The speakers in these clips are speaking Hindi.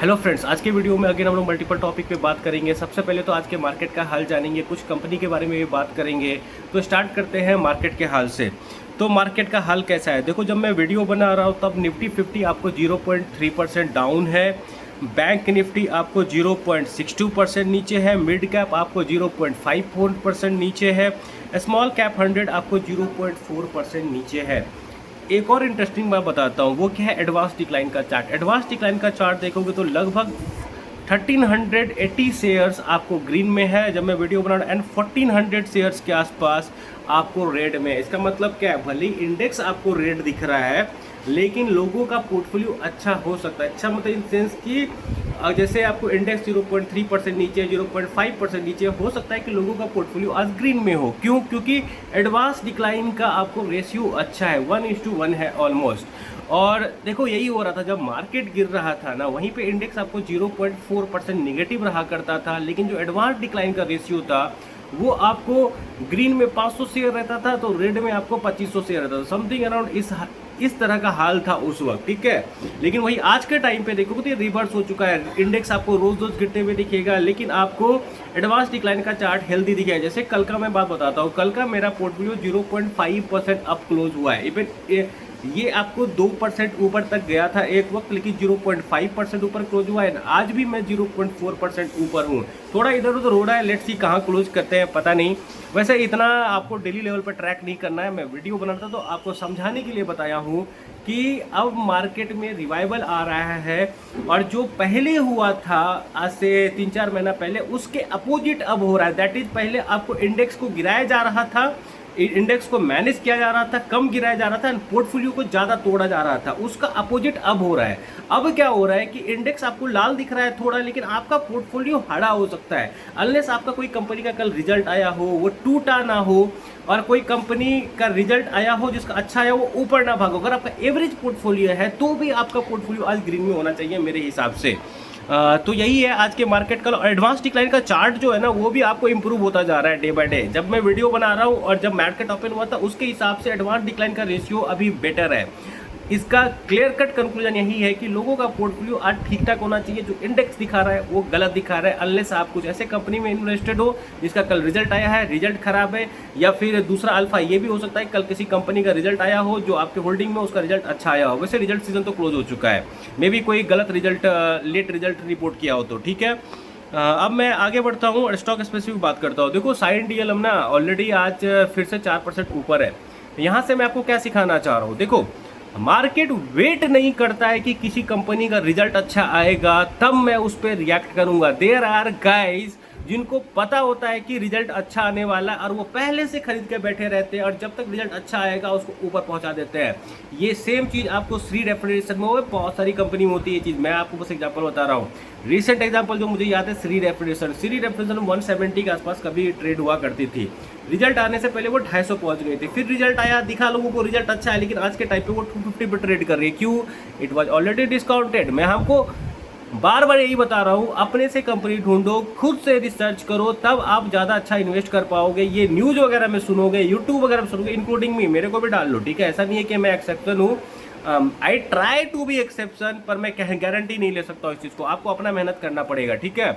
हेलो फ्रेंड्स, आज के वीडियो में अगेन हम लोग मल्टीपल टॉपिक पे बात करेंगे। सबसे पहले तो आज के मार्केट का हाल जानेंगे, कुछ कंपनी के बारे में भी बात करेंगे। तो स्टार्ट करते हैं मार्केट के हाल से। तो मार्केट का हाल कैसा है, देखो जब मैं वीडियो बना रहा हूँ तब निफ्टी 50 आपको 0.3% डाउन है। बैंक निफ्टी आपको 0.62% नीचे है। मिड कैप आपको 0.54% नीचे है। स्मॉल कैप 100 आपको 0.4% नीचे है। एक और इंटरेस्टिंग बात बताता हूँ, वो क्या है, एडवांस डिक्लाइन का चार्ट। एडवांस डिक्लाइन का चार्ट देखोगे तो लगभग 1380 शेयर्स आपको ग्रीन में है जब मैं वीडियो बना रहा हूँ, एंड 1400 शेयर्स के आसपास आपको रेड में। इसका मतलब क्या है, भले इंडेक्स आपको रेड दिख रहा है लेकिन लोगों का पोर्टफोलियो अच्छा हो सकता है। अच्छा मतलब इन सेंस कि जैसे आपको इंडेक्स 0.3% नीचे, 0.5% नीचे, हो सकता है कि लोगों का पोर्टफोलियो आज ग्रीन में हो। क्यों? क्योंकि एडवांस डिक्लाइन का आपको रेशियो अच्छा है, 1:1 है ऑलमोस्ट। और देखो यही हो रहा था जब मार्केट गिर रहा था ना, वहीं पे इंडेक्स आपको 0.4% निगेटिव रहा करता था, लेकिन जो एडवांस डिक्लाइन का रेशियो था वो आपको ग्रीन में 500 शेयर रहता था तो रेड में आपको 2500 शेयर रहता था। समथिंग अराउंड इस तरह का हाल था उस वक्त, ठीक है। लेकिन वही आज के टाइम पे देखोगे तो ये रिवर्स हो चुका है। इंडेक्स आपको रोज रोज गिरते हुए दिखेगा लेकिन आपको एडवांस डिक्लाइन का चार्ट हेल्दी दिखेगा। जैसे कल का मैं बात बताता हूँ, कल का मेरा पोर्टफोलियो 0.5% अप क्लोज हुआ है। इवन ये आपको 2% ऊपर तक गया था एक वक्त, लेकिन 0.5% ऊपर क्लोज हुआ है। आज भी मैं 0.4% ऊपर हूँ। थोड़ा इधर उधर हो रहा है, लेट्स सी कहाँ क्लोज करते हैं पता नहीं। वैसे इतना आपको डेली लेवल पर ट्रैक नहीं करना है, मैं वीडियो बनाता तो आपको समझाने के लिए बताया हूँ कि अब मार्केट में रिवाइवल आ रहा है और जो पहले हुआ था आज से 3-4 महीना पहले, उसके अपोजिट अब हो रहा है। दैट इज, पहले आपको इंडेक्स को गिराया जा रहा था, इंडेक्स को मैनेज किया जा रहा था, कम गिराया जा रहा था, पोर्टफोलियो को ज़्यादा तोड़ा जा रहा था। उसका अपोजिट अब हो रहा है। अब क्या हो रहा है कि इंडेक्स आपको लाल दिख रहा है थोड़ा, लेकिन आपका पोर्टफोलियो हरा हो सकता है अनलेस आपका कोई कंपनी का कल रिजल्ट आया हो, वो टूटा ना हो, और कोई कंपनी का रिजल्ट आया हो जिसका अच्छा आया वो ऊपर ना भागो। अगर आपका एवरेज पोर्टफोलियो है तो भी आपका पोर्टफोलियो आज ग्रीन में होना चाहिए मेरे हिसाब से। तो यही है आज के मार्केट का। एडवांस डिक्लाइन का चार्ट जो है ना वो भी आपको इंप्रूव होता जा रहा है डे बाय डे। जब मैं वीडियो बना रहा हूँ और जब मार्केट ओपन हुआ था उसके हिसाब से एडवांस डिक्लाइन का रेशियो अभी बेटर है। इसका क्लियर कट कंक्लूजन यही है कि लोगों का पोर्टफोलियो आज ठीक ठाक होना चाहिए। जो इंडेक्स दिखा रहा है वो गलत दिखा रहा है, अनलेस आप कुछ ऐसे कंपनी में इन्वेस्टेड हो जिसका कल रिजल्ट आया है, रिजल्ट खराब है, या फिर दूसरा अल्फा ये भी हो सकता है कल किसी कंपनी का रिजल्ट आया हो जो आपके होल्डिंग में उसका रिजल्ट अच्छा आया हो। वैसे रिजल्ट सीजन तो क्लोज हो चुका है, मे बी कोई गलत रिजल्ट, लेट रिजल्ट रिपोर्ट किया हो तो, ठीक है। अब मैं आगे बढ़ता हूँ और स्टॉक स्पेसिफिक बात करता हूँ। देखो साइन डीएलएम ना ऑलरेडी आज फिर से 4% ऊपर है। यहाँ से मैं आपको क्या सिखाना चाह रहा हूँ, देखो मार्केट वेट नहीं करता है कि किसी कंपनी का रिजल्ट अच्छा आएगा तब मैं उस पर रिएक्ट करूंगा। देयर आर गाइज जिनको पता होता है कि रिजल्ट अच्छा आने वाला है और वो पहले से खरीद के बैठे रहते हैं और जब तक रिजल्ट अच्छा आएगा उसको ऊपर पहुंचा देते हैं। ये सेम चीज़ आपको श्री रेफ्रिजरेशन में हो, बहुत सारी कंपनी में होती है ये चीज़। मैं आपको बस एग्जांपल बता रहा हूँ। रिसेंट एग्जांपल जो मुझे याद है, श्री रेफ्रिजरेशन 170 के आसपास कभी ट्रेड हुआ करती थी। रिजल्ट आने से पहले वो 250 पहुंच गई थी, फिर रिजल्ट आया, दिखा लोगों को रिजल्ट अच्छा है, लेकिन आज के टाइम पे वो 250 पे ट्रेड कर रही है। क्यों? It was already discounted. मैं हमको बार बार यही बता रहा हूँ, अपने से कंपनी ढूंढो, खुद से रिसर्च करो, तब आप ज़्यादा अच्छा इन्वेस्ट कर पाओगे। ये न्यूज़ वगैरह में सुनोगे, यूट्यूब वगैरह में सुनोगे, इंक्लूडिंग मी, मेरे को भी डाल लो, ठीक है। ऐसा नहीं है कि मैं एक्सेप्शन हूँ, I try to be exception, पर मैं गारंटी नहीं ले सकता इस चीज़ को। आपको अपना मेहनत करना पड़ेगा, ठीक है।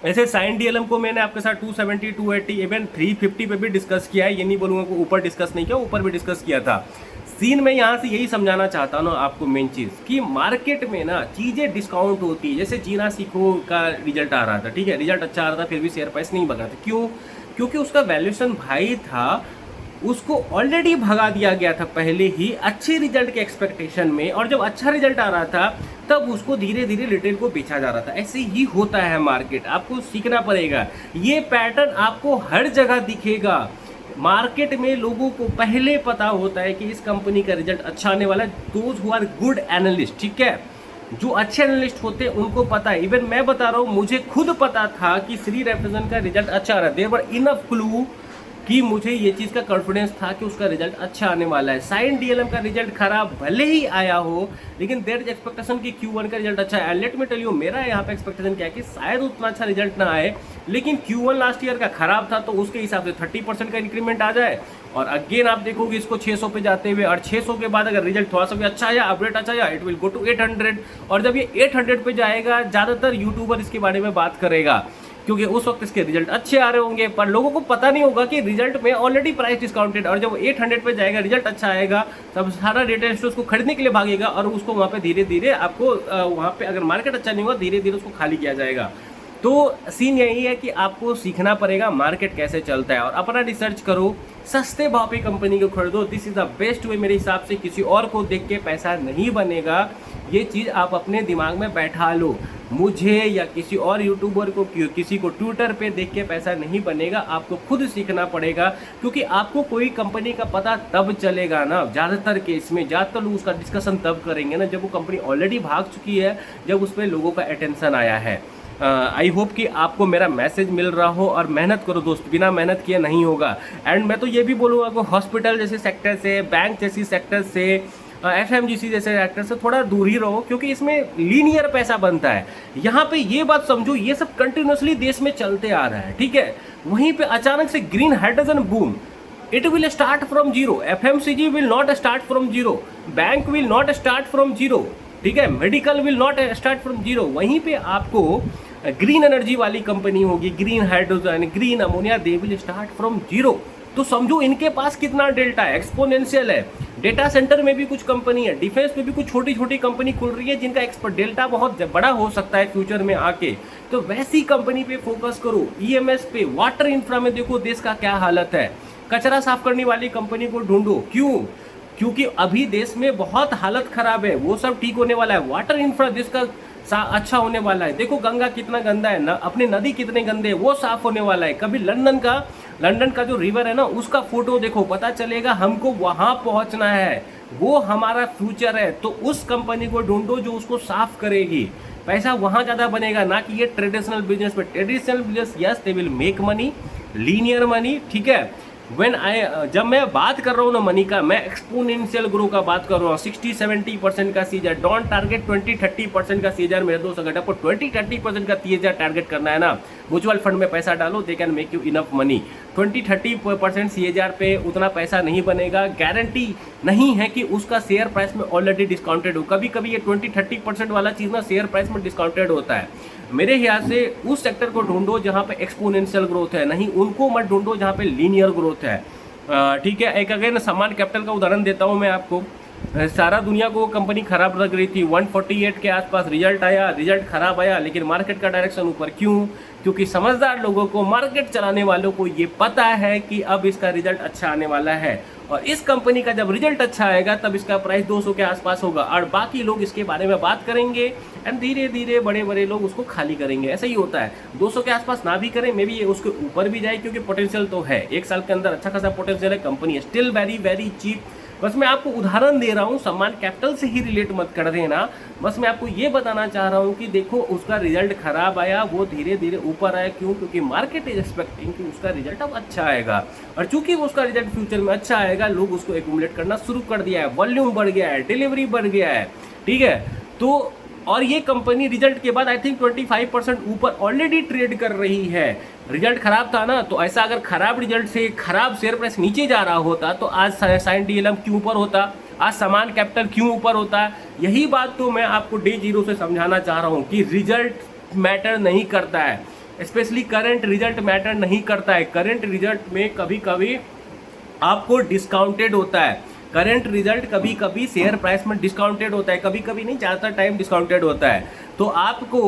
ऐसे साइन डीएलएम को मैंने आपके साथ 270, 280, इवन 350 पे भी डिस्कस किया है। ये नहीं बोलूँगा कि ऊपर डिस्कस नहीं किया, ऊपर भी डिस्कस किया था। सीन में यहाँ से यही समझाना चाहता हूँ ना आपको, मेन चीज़ कि मार्केट में ना चीज़ें डिस्काउंट होती है। जैसे जीना सीखो का रिजल्ट आ रहा था, ठीक है, रिजल्ट अच्छा आ रहा था, फिर भी शेयर प्राइस नहीं बढ़ रहा था। क्यों? क्योंकि उसका वैल्यूएशन हाई था, उसको ऑलरेडी भगा दिया गया था पहले ही अच्छे रिजल्ट के एक्सपेक्टेशन में, और जब अच्छा रिजल्ट आ रहा था तब उसको धीरे धीरे रिटेल को बेचा जा रहा था। ऐसे ही होता है मार्केट, आपको सीखना पड़ेगा। ये पैटर्न आपको हर जगह दिखेगा। मार्केट में लोगों को पहले पता होता है कि इस कंपनी का रिजल्ट अच्छा आने वाला है। Those who are good analyst, ठीक है, जो अच्छे एनालिस्ट होते हैं उनको पता है। इवन मैं बता रहा हूँ, मुझे खुद पता था कि श्री रेफ्रिजरेशन का रिजल्ट अच्छा आ रहा है। देयर वर इनफ क्लू कि मुझे ये चीज़ का कॉन्फिडेंस था कि उसका रिजल्ट अच्छा आने वाला है। साइन डीएलएम का रिजल्ट खराब भले ही आया हो, लेकिन देयर इज एक्सपेक्टेशन कि Q1 का रिजल्ट अच्छा है। लेट मी टेल यू, मेरा यहाँ पे एक्सपेक्टेशन क्या है कि शायद उतना अच्छा रिजल्ट ना आए, लेकिन Q1 लास्ट ईयर का खराब था तो उसके हिसाब से 30% का इंक्रीमेंट आ जाए। और अगेन आप देखोगे इसको 600 पे जाते हुए, और 600 के बाद अगर रिजल्ट थोड़ा सा भी अच्छा आया, अपडेट अच्छा आया, इट विल गो टू 800। और जब ये 800 पे जाएगा, ज़्यादातर यूट्यूबर इसके बारे में बात करेगा क्योंकि उस वक्त इसके रिजल्ट अच्छे आ रहे होंगे, पर लोगों को पता नहीं होगा कि रिजल्ट में ऑलरेडी प्राइस डिस्काउंटेड। और जब 800 पे जाएगा, रिजल्ट अच्छा आएगा, तब सारा रिटेल स्टोर उसको खरीदने के लिए भागेगा और उसको वहाँ पे धीरे धीरे आपको वहाँ पे अगर मार्केट अच्छा नहीं होगा, धीरे धीरे उसको खाली किया जाएगा। तो सीन यही है कि आपको सीखना पड़ेगा मार्केट कैसे चलता है और अपना रिसर्च करो, सस्ते भाव पे कंपनी को खरीदो। This is the best way मेरे हिसाब से। किसी और को देख के पैसा नहीं बनेगा, ये चीज़ आप अपने दिमाग में बैठा लो। मुझे या किसी और यूट्यूबर को, किसी को ट्विटर पे देख के पैसा नहीं बनेगा, आपको खुद सीखना पड़ेगा। क्योंकि आपको कोई कंपनी का पता तब चलेगा ना, ज़्यादातर केस में ज़्यादातर लोग उसका डिस्कशन तब करेंगे ना जब वो कंपनी ऑलरेडी भाग चुकी है, जब उस पर लोगों का अटेंशन आया है। आई होप कि आपको मेरा मैसेज मिल रहा हो। और मेहनत करो दोस्त, बिना मेहनत किए नहीं होगा। एंड मैं तो ये भी बोलूँगा कि हॉस्पिटल जैसे सेक्टर से, बैंक जैसी सेक्टर से, FMGC जैसे सेक्टर से थोड़ा दूर ही रहो, क्योंकि इसमें लीनियर पैसा बनता है। यहाँ पे ये बात समझो, ये सब कंटिन्यूसली देश में चलते आ रहा है, ठीक है। वहीं पे अचानक से green hydrogen boom, it will start from zero. FMCG will not start from zero, bank will not start from zero, ठीक है, medical will not start from zero. वहीं पे आपको ग्रीन एनर्जी वाली कंपनी होगी, green hydrogen, green ammonia, they will start from zero. तो समझो इनके पास कितना डेल्टा है, एक्सपोनेंशियल है। डेटा सेंटर में भी कुछ कंपनी है, डिफेंस में भी कुछ छोटी छोटी कंपनी खुल रही है जिनका एक्सपर्ट डेल्टा बहुत बड़ा हो सकता है फ्यूचर में आके। तो वैसी कंपनी पे फोकस करो। EMS पे, वाटर इंफ्रा में देखो देश का क्या हालत है। कचरा साफ करने वाली कंपनी को ढूंढो। क्यों? क्योंकि अभी देश में बहुत हालत खराब है, वो सब ठीक होने वाला है। वाटर इंफ्रा देश का अच्छा होने वाला है। देखो गंगा कितना गंदा है ना, अपने नदी कितने गंदे हैं, वो साफ होने वाला है। कभी लंदन का जो रिवर है ना, उसका फोटो देखो, पता चलेगा हमको वहां पहुंचना है, वो हमारा फ्यूचर है। तो उस कंपनी को ढूंढो जो उसको साफ करेगी। पैसा वहां ज्यादा बनेगा, ना कि ये ट्रेडिशनल बिजनेस पे। Traditional business, yes they will make money, linear money, ठीक है। जब मैं बात कर रहा हूँ ना मनी का, मैं एक्सपोनेंशियल ग्रो का बात कर रहा हूँ। 60-70% का सीजर, डोंट टारगेट 20-30% का सीजर। मेरे दोस्त, अगर आपको 20-30% का सीजर टारगेट करना है ना, म्यूचुअल फंड में पैसा डालो, they can make you enough money. 20-30% सीएजआर पे उतना पैसा नहीं बनेगा, गारंटी नहीं है कि उसका शेयर प्राइस में ऑलरेडी डिस्काउंटेड हो। कभी कभी ये 20-30% वाला चीज़ ना शेयर प्राइस में डिस्काउंटेड होता है। मेरे ख्याल से उस सेक्टर को ढूंढो जहाँ पे एक्सपोनेंशियल ग्रोथ है, नहीं उनको मत ढूंढो जहाँ पे लीनियर ग्रोथ है, ठीक है। एक अगेन समान कैपिटल का उदाहरण देता हूँ मैं आपको। सारा दुनिया को कंपनी खराब लग रही थी, 148 के आसपास रिजल्ट आया, रिजल्ट खराब आया, लेकिन मार्केट का डायरेक्शन ऊपर। क्यों? क्योंकि समझदार लोगों को, मार्केट चलाने वालों को ये पता है कि अब इसका रिजल्ट अच्छा आने वाला है, और इस कंपनी का जब रिजल्ट अच्छा आएगा तब इसका प्राइस 200 के आसपास होगा, और बाकी लोग इसके बारे में बात करेंगे एंड धीरे धीरे बड़े बड़े लोग उसको खाली करेंगे। ऐसा ही होता है। 200 के आसपास ना भी करें, मे बी ये उसके ऊपर भी जाए, क्योंकि पोटेंशियल तो है। एक साल के अंदर अच्छा खासा पोटेंशियल है, कंपनी है स्टिल वेरी वेरी चीप। बस मैं आपको उदाहरण दे रहा हूँ, सम्मान कैपिटल से ही रिलेट मत कर देना। बस मैं आपको ये बताना चाह रहा हूँ कि देखो उसका रिजल्ट खराब आया, वो धीरे धीरे ऊपर आया। क्यों? क्योंकि मार्केट इज एक्सपेक्टिंग कि उसका रिजल्ट अब अच्छा आएगा, और चूंकि उसका रिजल्ट फ्यूचर में अच्छा आएगा, लोग उसको एक्यूमुलेट करना शुरू कर दिया है, वॉल्यूम बढ़ गया है, डिलीवरी बढ़ गया है, ठीक है। तो और ये कंपनी रिजल्ट के बाद आई थिंक 25% ऊपर ऑलरेडी ट्रेड कर रही है। रिजल्ट खराब था ना, तो ऐसा अगर खराब रिजल्ट से खराब शेयर प्राइस नीचे जा रहा होता तो आज साइन डीएलएम क्यों ऊपर होता, आज समान कैपिटल क्यों ऊपर होता। यही बात तो मैं आपको डे जीरो से समझाना चाह रहा हूँ कि रिजल्ट मैटर नहीं करता है, स्पेशली करंट रिजल्ट मैटर नहीं करता है। करंट रिजल्ट में कभी कभी आपको डिस्काउंटेड होता है, करंट रिजल्ट कभी कभी शेयर प्राइस में डिस्काउंटेड होता है, कभी कभी नहीं, ज़्यादातर टाइम डिस्काउंटेड होता है। तो आपको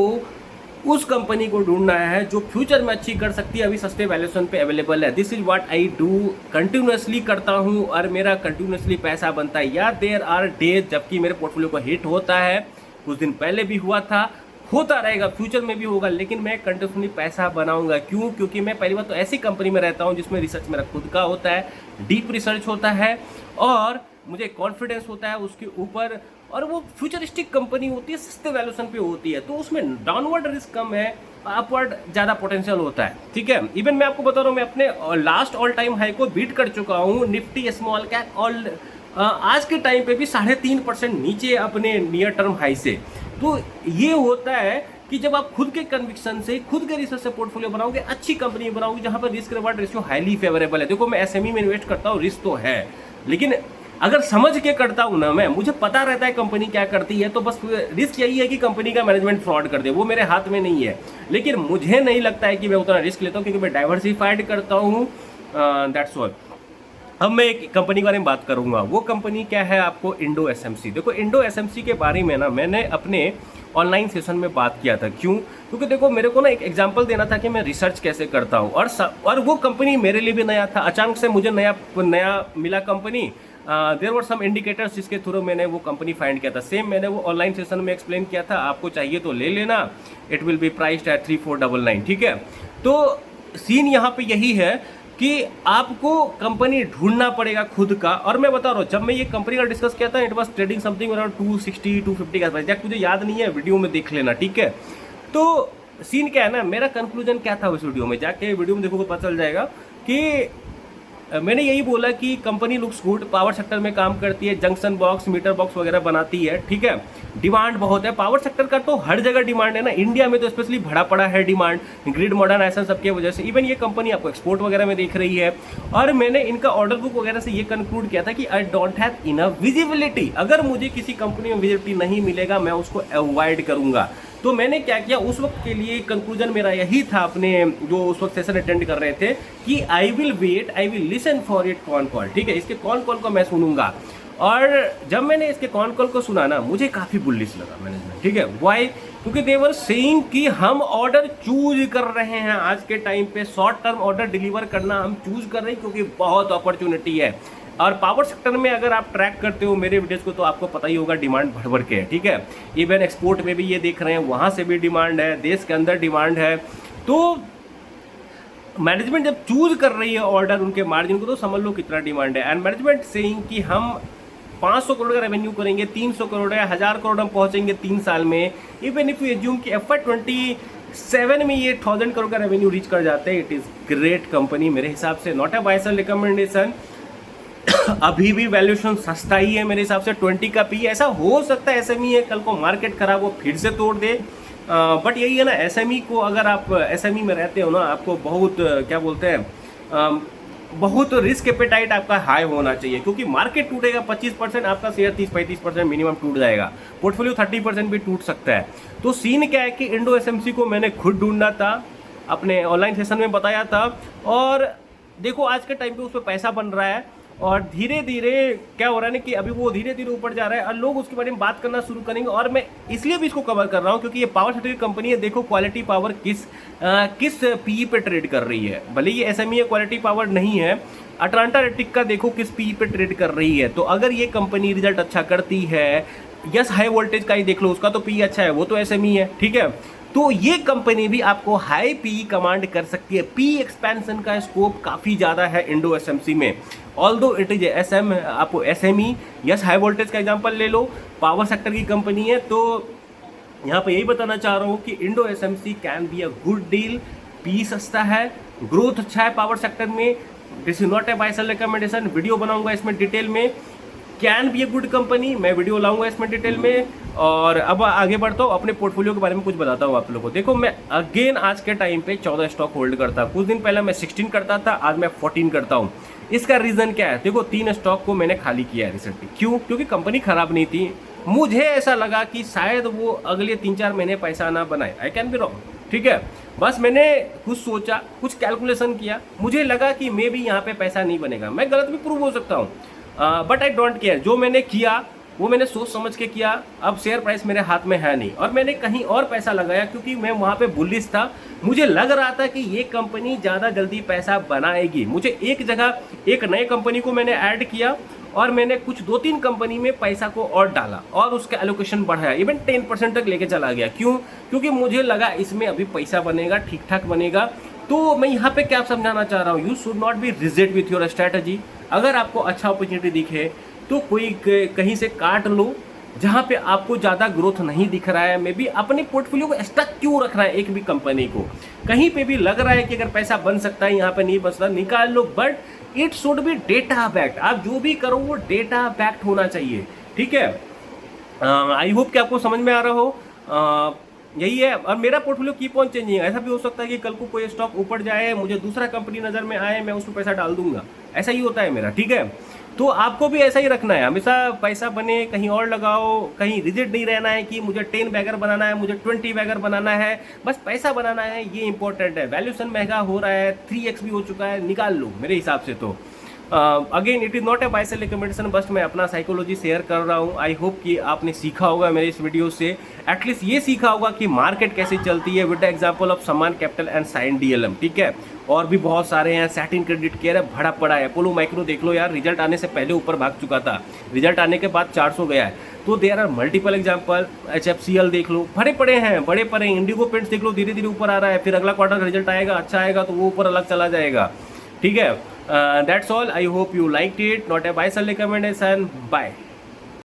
उस कंपनी को ढूंढना है जो फ्यूचर में अच्छी कर सकती है, अभी सस्ते वैल्यूएशन पे अवेलेबल है। This is what I do, continuously करता हूँ और मेरा कंटिन्यूसली पैसा बनता है। या देयर आर डेज जबकि मेरे पोर्टफोलियो को हिट होता है, कुछ दिन पहले भी हुआ था, होता रहेगा, फ्यूचर में भी होगा, लेकिन मैं कंटिन्यूसली पैसा बनाऊंगा। क्यों? क्योंकि मैं पहली बार तो ऐसी कंपनी में रहता हूं जिसमें रिसर्च मेरा खुद का होता है, डीप रिसर्च होता है, और मुझे कॉन्फिडेंस होता है उसके ऊपर, और वो फ्यूचरिस्टिक कंपनी होती है, सस्ते वैल्यूएशन पे होती है, तो उसमें डाउनवर्ड रिस्क कम है, अपवर्ड ज़्यादा पोटेंशियल होता है। ठीक है, इवन मैं आपको बता रहा हूँ, मैं अपने लास्ट ऑल टाइम हाई को बीट कर चुका हूँ निफ्टी स्मॉल कैप ऑल आज के टाइम पे भी 3.5% नीचे अपने नियर टर्म हाई से। तो ये होता है कि जब आप खुद के कन्विक्शन से, खुद के रिसर्च से पोर्टफोलियो बनाओगे, अच्छी कंपनी बनाओगे जहां पर risk reward ratio highly favourable है। देखो मैं एसएमई में इन्वेस्ट करता हूँ, रिस्क तो है, लेकिन अगर समझ के करता हूँ ना, मैं मुझे पता रहता है कंपनी क्या करती है, तो बस रिस्क यही है कि कंपनी का मैनेजमेंट फ्रॉड कर दे, वो मेरे हाथ में नहीं है। लेकिन मुझे नहीं लगता है कि मैं उतना रिस्क लेता हूँ, क्योंकि मैं डाइवर्सिफाइड करता हूँ, दैट्स ऑल। अब मैं एक कंपनी के बारे में बात करूंगा, वो कंपनी क्या है, आपको इंडो एसएमसी। देखो इंडो एसएमसी के बारे में ना मैंने अपने ऑनलाइन सेशन में बात किया था। क्यों? क्योंकि देखो मेरे को ना एक एग्जांपल देना था कि मैं रिसर्च कैसे करता हूँ, और वो कंपनी मेरे लिए भी नया था। अचानक से मुझे नया मिला company, there were some indicators जिसके थ्रू मैंने वो कंपनी फाइंड किया था। सेम मैंने वो ऑनलाइन सेशन में एक्सप्लेन किया था, आपको चाहिए तो ले लेना, it will be priced eight 3499। ठीक है, तो सीन यहाँ पे यही है कि आपको कंपनी ढूंढना पड़ेगा खुद का। और मैं बता रहा हूँ, जब मैं ये कंपनी का डिस्कस किया था, it was trading something around 260 250 का प्राइस, मुझे याद नहीं है, वीडियो में देख लेना। ठीक है, तो सीन क्या है ना, मेरा कंक्लूजन क्या था उस वीडियो में, जाके वीडियो में देखोगे पता चल जाएगा कि मैंने यही बोला कि company looks good, power sector में काम करती है, जंक्शन बॉक्स, मीटर बॉक्स वगैरह बनाती है। ठीक है, डिमांड बहुत है पावर सेक्टर का, तो हर जगह डिमांड है ना, इंडिया में तो स्पेशली भरा पड़ा है डिमांड, ग्रिड मॉडर्नाइजेशन सबके वजह से। इवन ये कंपनी आपको एक्सपोर्ट वगैरह में देख रही है। और मैंने इनका ऑर्डर बुक वगैरह से ये कंक्लूड किया था कि I don't have enough visibility. अगर मुझे किसी कंपनी में विजिबिलिटी नहीं मिलेगा, मैं उसको अवॉइड करूंगा। तो मैंने क्या किया, उस वक्त के लिए कंक्लूजन मेरा यही था, अपने जो उस वक्त सेशन अटेंड कर रहे थे, कि I will wait, I will listen for it con call. ठीक है, इसके कॉन कॉल को मैं सुनूंगा। और जब मैंने इसके कॉन कॉल को सुना ना, मुझे काफ़ी बुलिश लगा मैनेजमेंट। ठीक है, वाई? क्योंकि दे वर सेइंग कि हम ऑर्डर चूज कर रहे हैं आज के टाइम पे, शॉर्ट टर्म ऑर्डर डिलीवर करना हम चूज कर रहे हैं, क्योंकि बहुत अपॉर्चुनिटी है। और पावर सेक्टर में अगर आप ट्रैक करते हो मेरे वीडियोस को, तो आपको पता ही होगा डिमांड भर भर के है। ठीक है, इवन एक्सपोर्ट में भी ये देख रहे हैं, वहाँ से भी डिमांड है, देश के अंदर डिमांड है। तो मैनेजमेंट जब चूज कर रही है ऑर्डर उनके मार्जिन को, तो समझ लो कितना डिमांड है। एंड मैनेजमेंट सेइंग कि हम 500 करोड़ का रेवेन्यू करेंगे, 300 करोड़ है, 1000 करोड़ हम पहुंचेंगे 3 साल में। इवन इफ यू एज्यूम कि FY27 में ये 1000 करोड़ का रेवेन्यू रीच कर जाते हैं, इट इज़ ग्रेट कंपनी मेरे हिसाब से, not a buy sell recommendation. अभी भी वैल्यूएशन सस्ता ही है मेरे हिसाब से, 20 का पी। ऐसा हो सकता है एसएमई है, कल को मार्केट खराब हो फिर से तोड़ दे, बट यही है ना, एसएमई को अगर आप एसएमई में रहते हो ना, आपको बहुत क्या बोलते हैं, बहुत रिस्क एपेटाइट आपका हाई होना चाहिए, क्योंकि मार्केट टूटेगा 25%, आपका शेयर 30-35% मिनिमम टूट जाएगा, पोर्टफोलियो 30% भी टूट सकता है। तो सीन क्या है कि इंडो एसएमसी को मैंने खुद ढूंढना था, अपने ऑनलाइन सेशन में बताया था, और देखो आज के टाइम पे उस पर पैसा बन रहा है। और धीरे धीरे क्या हो रहा है ना कि अभी वो धीरे धीरे ऊपर जा रहा है और लोग उसके बारे में बात करना शुरू करेंगे। और मैं इसलिए भी इसको कवर कर रहा हूँ क्योंकि ये पावर सेक्टर की कंपनी है। देखो क्वालिटी पावर किस पीई पे ट्रेड कर रही है, भले ये एसएमई है, क्वालिटी पावर नहीं है। अटलांटा रेटिक का देखो किस पीई पे ट्रेड कर रही है। तो अगर ये कंपनी रिजल्ट अच्छा करती है, यस हाई वोल्टेज का ही देख लो, उसका तो पी अच्छा है, वो तो एसएमई है। ठीक है, तो ये कंपनी भी आपको हाई पी कमांड कर सकती है। पी एक्सपेंशन का स्कोप काफ़ी ज़्यादा है इंडो एसएमसी में, ऑल्दो इट इज आपको एसएमई, यस हाई वोल्टेज का एग्जांपल ले लो, पावर सेक्टर की कंपनी है। तो यहाँ पे यही बताना चाह रहा हूँ कि Indo SMC can be a good deal. P सस्ता है, ग्रोथ अच्छा है पावर सेक्टर में। This is not a buy sell recommendation, video बनाऊंगा इसमें डिटेल में। Can be a good company, मैं वीडियो लाऊंगा इसमें डिटेल में। और अब आगे बढ़ता हूँ, अपने पोर्टफोलियो के बारे में कुछ बताता हूँ आप लोगों को। देखो मैं अगेन आज के टाइम पे 14 स्टॉक होल्ड करता, कुछ दिन पहले मैं 16 करता था, आज मैं 14 करता हूँ। इसका रीज़न क्या है? देखो 3 स्टॉक को मैंने खाली किया है रिसेंटली। क्यों? क्योंकि कंपनी खराब नहीं थी। मुझे ऐसा लगा कि शायद वो अगले 3-4 महीने पैसा ना बनाए। आई कैन बी रॉन्ग, ठीक है। बस मैंने कुछ सोचा, कुछ कैलकुलेशन किया, मुझे लगा कि मे भी यहाँ पे पैसा नहीं बनेगा। मैं गलत भी प्रूव हो सकता हूँ, बट आई डोंट केयर। जो मैंने किया वो मैंने सोच समझ के किया। अब शेयर प्राइस मेरे हाथ में है नहीं और मैंने कहीं और पैसा लगाया क्योंकि मैं वहाँ पे बुलिश था। मुझे लग रहा था कि ये कंपनी ज़्यादा जल्दी पैसा बनाएगी। मुझे एक जगह एक नए कंपनी को मैंने ऐड किया और मैंने कुछ 2-3 कंपनी में पैसा को और डाला और उसका एलोकेशन बढ़ाया, इवन 10% तक लेके चला गया। क्यों? क्योंकि मुझे लगा इसमें अभी पैसा बनेगा, ठीक ठाक बनेगा। तो मैं यहाँ पे क्या समझाना चाह रहा हूँ, you should not be rigid with your strategy. अगर आपको अच्छा अपॉर्चुनिटी दिखे तो कोई कहीं से काट लो, जहां पे आपको ज़्यादा ग्रोथ नहीं दिख रहा है, मे बी अपने पोर्टफोलियो को स्टक क्यों रख रहा है एक भी कंपनी को, कहीं पे भी लग रहा है कि अगर पैसा बन सकता है यहाँ पे नहीं बन सकता, निकाल लो, but it should be data backed. आप जो भी करो वो डेटा बैक्ड होना चाहिए, ठीक है। आई होप कि आपको समझ में आ रहा हो। यही है। और मेरा पोर्टफोलियो कीप ऑन चेंजिंग। ऐसा भी हो सकता है कि कल को कोई स्टॉक ऊपर जाए, मुझे दूसरा कंपनी नज़र में आए, मैं उसमें पैसा डाल दूंगा, ऐसा ही होता है मेरा, ठीक है। तो आपको भी ऐसा ही रखना है, हमेशा पैसा बने कहीं और लगाओ, कहीं रिजिड नहीं रहना है कि मुझे 10 बैगर बनाना है, मुझे 20 बैगर बनाना है, बस पैसा बनाना है, ये इंपॉर्टेंट है। वैल्यूएशन महंगा हो रहा है, 3x भी हो चुका है, निकाल लो मेरे हिसाब से। तो again it is not a buy sell recommendation, बस मैं अपना साइकोलॉजी शेयर कर रहा हूँ। आई होप कि आपने सीखा होगा मेरे इस वीडियो से, एटलीस्ट ये सीखा होगा कि मार्केट कैसे चलती है, विद द एग्जांपल ऑफ समान कैपिटल एंड साइन डीएलएम, ठीक है। और भी बहुत सारे हैं, सैटिन क्रेडिट केयर है, भड़ा पड़ा है। अपोलो माइक्रो देख लो यार, रिजल्ट आने से पहले ऊपर भाग चुका था, रिजल्ट आने के बाद 400 गया है। तो there are multiple example. HFCL देख लो, भरे पड़े हैं, बड़े पड़े। इंडिगो पेंट्स देख लो, धीरे धीरे ऊपर आ रहा है, फिर अगला क्वार्टर का रिजल्ट आएगा, अच्छा आएगा तो वो ऊपर अलग चला जाएगा, ठीक है। That's all. I hope you liked it. Not a buy sell recommendation. Bye.